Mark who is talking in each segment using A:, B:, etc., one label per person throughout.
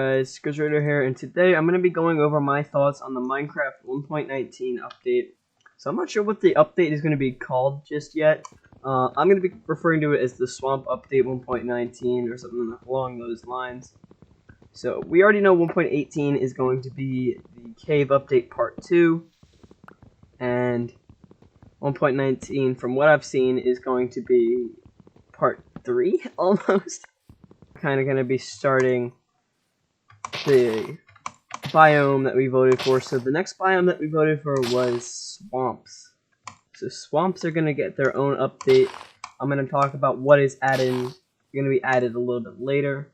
A: Guys, Grizzradio here, and today I'm going to be going over my thoughts on the Minecraft 1.19 update. So I'm not sure what the update is going to be called just yet. I'm going to be referring to it as the Swamp Update 1.19 or something along those lines. So we already know 1.18 is going to be the Cave Update Part 2, and 1.19, from what I've seen, is going to be Part 3, almost. Kind of going to be starting the biome that we voted for. So the next biome that we voted for was swamps. So swamps are going to get their own update. I'm going to talk about what is going to be added a little bit later.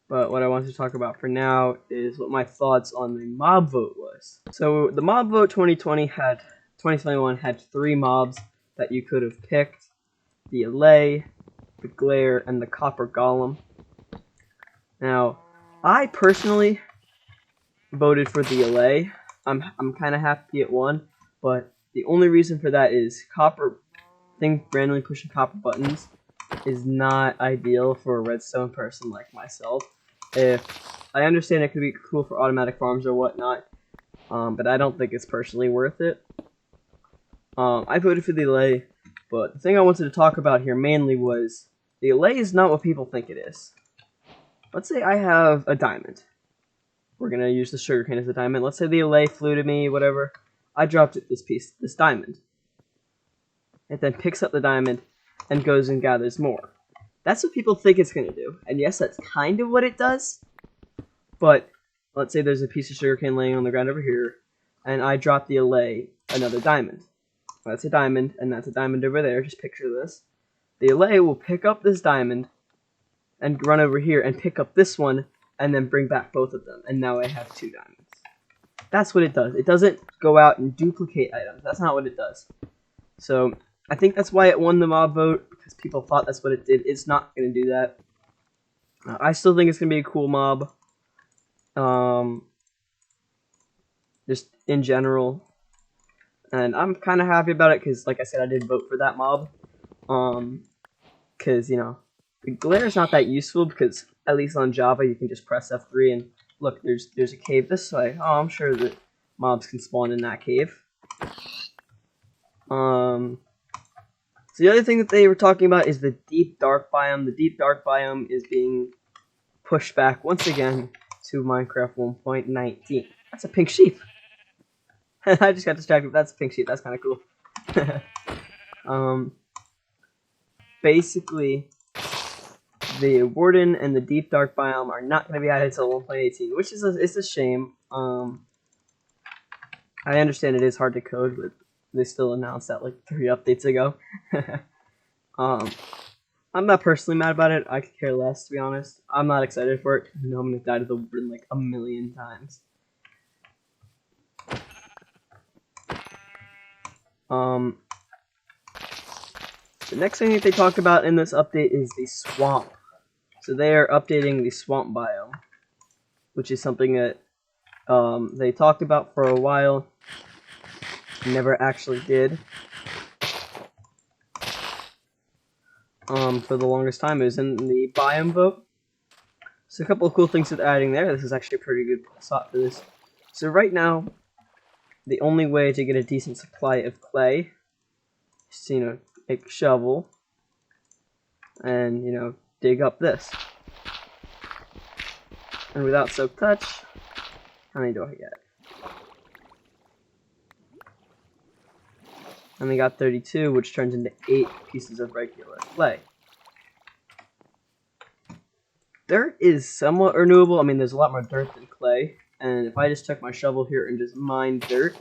A: But what I want to talk about for now is what my thoughts on the mob vote was. So the mob vote 2021 had 3 mobs that you could have picked: the Allay, the Glare, and the Copper Golem. Now, I personally voted for the Allay. I'm kind of happy it won, but the only reason for that is randomly pushing copper buttons is not ideal for a redstone person like myself. If I understand it could be cool for automatic farms or whatnot, but I don't think it's personally worth it. I voted for the Allay, but the thing I wanted to talk about here mainly was the Allay is not what people think it is. Let's say I have a diamond. We're going to use the sugarcane as a diamond. Let's say the Allay flew to me, whatever. I dropped it this diamond. It then picks up the diamond and goes and gathers more. That's what people think it's going to do. And yes, that's kind of what it does. But let's say there's a piece of sugarcane laying on the ground over here, and I drop the Allay another diamond. That's a diamond, and that's a diamond over there. Just picture this. The Allay will pick up this diamond and run over here and pick up this one, and then bring back both of them. And now I have 2 diamonds. That's what it does. It doesn't go out and duplicate items. That's not what it does. So I think that's why it won the mob vote, because people thought that's what it did. It's not going to do that. I still think it's going to be a cool mob. Just in general. And I'm kind of happy about it, because like I said, I did vote for that mob. Because, you know, the glare is not that useful, because at least on Java you can just press F3 and look, there's a cave this way. Oh, I'm sure that mobs can spawn in that cave. So the other thing that they were talking about is the deep dark biome. The deep dark biome is being pushed back once again to Minecraft 1.19. That's a pink sheep. I just got distracted. That's a pink sheep. That's kind of cool. Basically, the Warden and the Deep Dark Biome are not going to be added until 1.18, which is it's a shame. I understand it is hard to code, but they still announced that like 3 updates ago. I'm not personally mad about it. I could care less, to be honest. I'm not excited for it. I know I'm going to die to the Warden like a million times. The next thing that they talked about in this update is the swamp. So they are updating the swamp biome, which is something that they talked about for a while, never actually did. For the longest time, it was in the biome vote. So a couple of cool things with adding there. This is actually a pretty good spot for this. So right now, the only way to get a decent supply of clay is to, you know, make a shovel and, you know, dig up this. And without soak touch, how many do I get? And we got 32, which turns into 8 pieces of regular clay. Dirt is somewhat renewable. I mean, there's a lot more dirt than clay. And if I just took my shovel here and just mined dirt,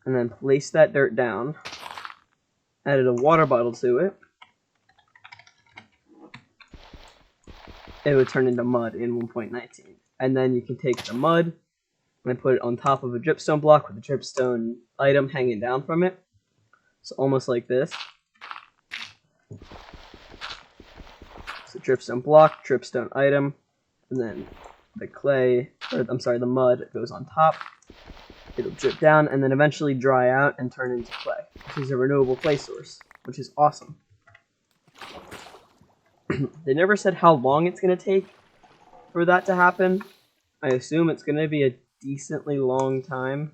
A: and then placed that dirt down, added a water bottle to it, it would turn into mud in 1.19. And then you can take the mud and put it on top of a dripstone block with a dripstone item hanging down from it. So almost like this. So dripstone block, dripstone item, and then the the mud goes on top. It'll drip down and then eventually dry out and turn into clay, which is a renewable clay source, which is awesome. They never said how long it's going to take for that to happen. I assume it's going to be a decently long time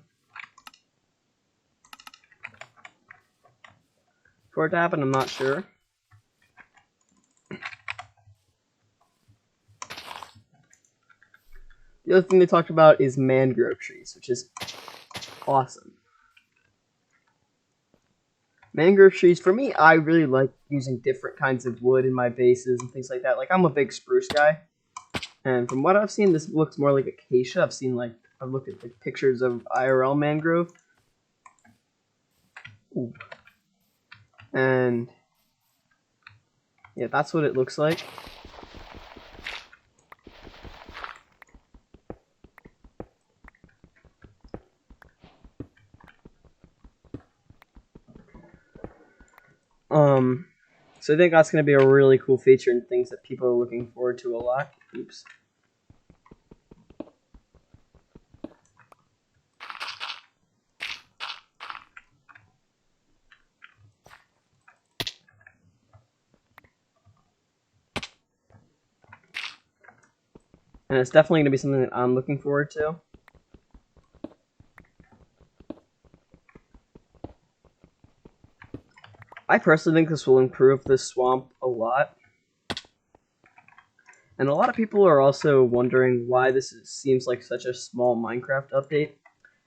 A: for it to happen. I'm not sure. The other thing they talked about is mangrove trees, which is awesome. Mangrove trees, for me, I really like using different kinds of wood in my bases and things like that. Like, I'm a big spruce guy, and from what I've seen, this looks more like acacia. I've looked at like pictures of IRL mangrove. Ooh. And yeah, that's what it looks like. So I think that's going to be a really cool feature and things that people are looking forward to a lot. Oops. And it's definitely going to be something that I'm looking forward to. I personally think this will improve the swamp a lot. And a lot of people are also wondering why seems like such a small Minecraft update.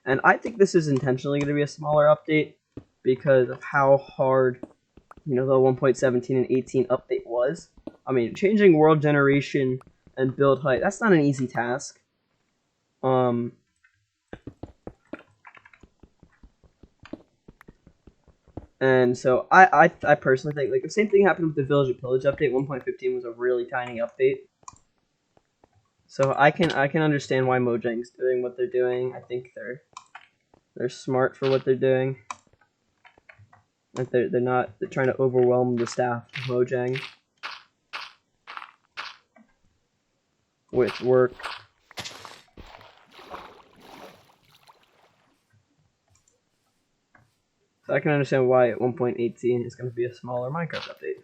A: And I think this is intentionally going to be a smaller update because of how hard, the 1.17 and 18 update was. I mean, changing world generation and build height, that's not an easy task. And so I personally think, like, the same thing happened with the Village of Pillage update. 1.15 was a really tiny update. So I can understand why Mojang's doing what they're doing. I think they're smart for what they're doing. Like they're trying to overwhelm the staff of Mojang with work. So I can understand why at 1.18 is going to be a smaller Minecraft update.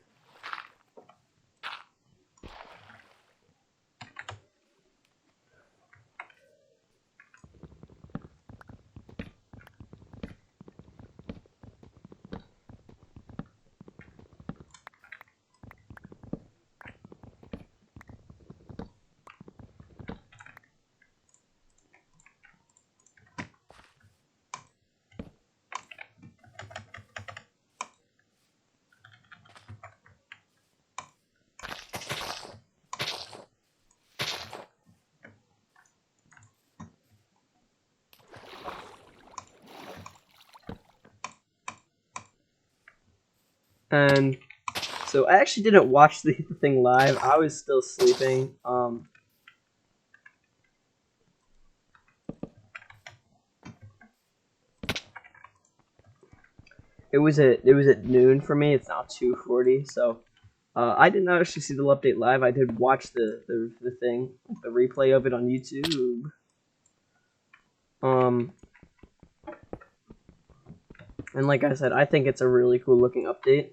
A: And so I actually didn't watch the thing live. I was still sleeping. It was at noon for me. It's now 2:40. So I did not actually see the update live. I did watch the thing, the replay of it on YouTube. And like I said, I think it's a really cool looking update.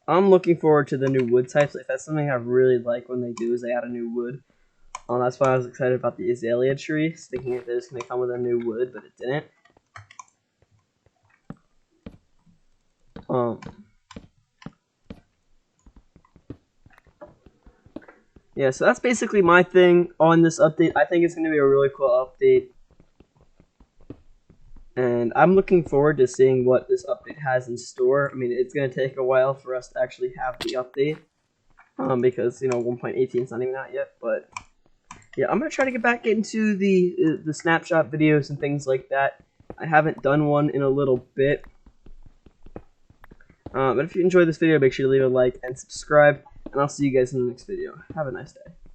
A: I'm looking forward to the new wood types. Like, that's something I really like when they do, is they add a new wood. That's why I was excited about the azalea tree, thinking that it was going to come with a new wood, but it didn't. Yeah, so that's basically my thing on this update. I think it's going to be a really cool update. And I'm looking forward to seeing what this update has in store. I mean, it's going to take a while for us to actually have the update. Because, 1.18 is not even out yet. But, yeah, I'm going to try to get back into the snapshot videos and things like that. I haven't done one in a little bit. But if you enjoyed this video, make sure to leave a like and subscribe. And I'll see you guys in the next video. Have a nice day.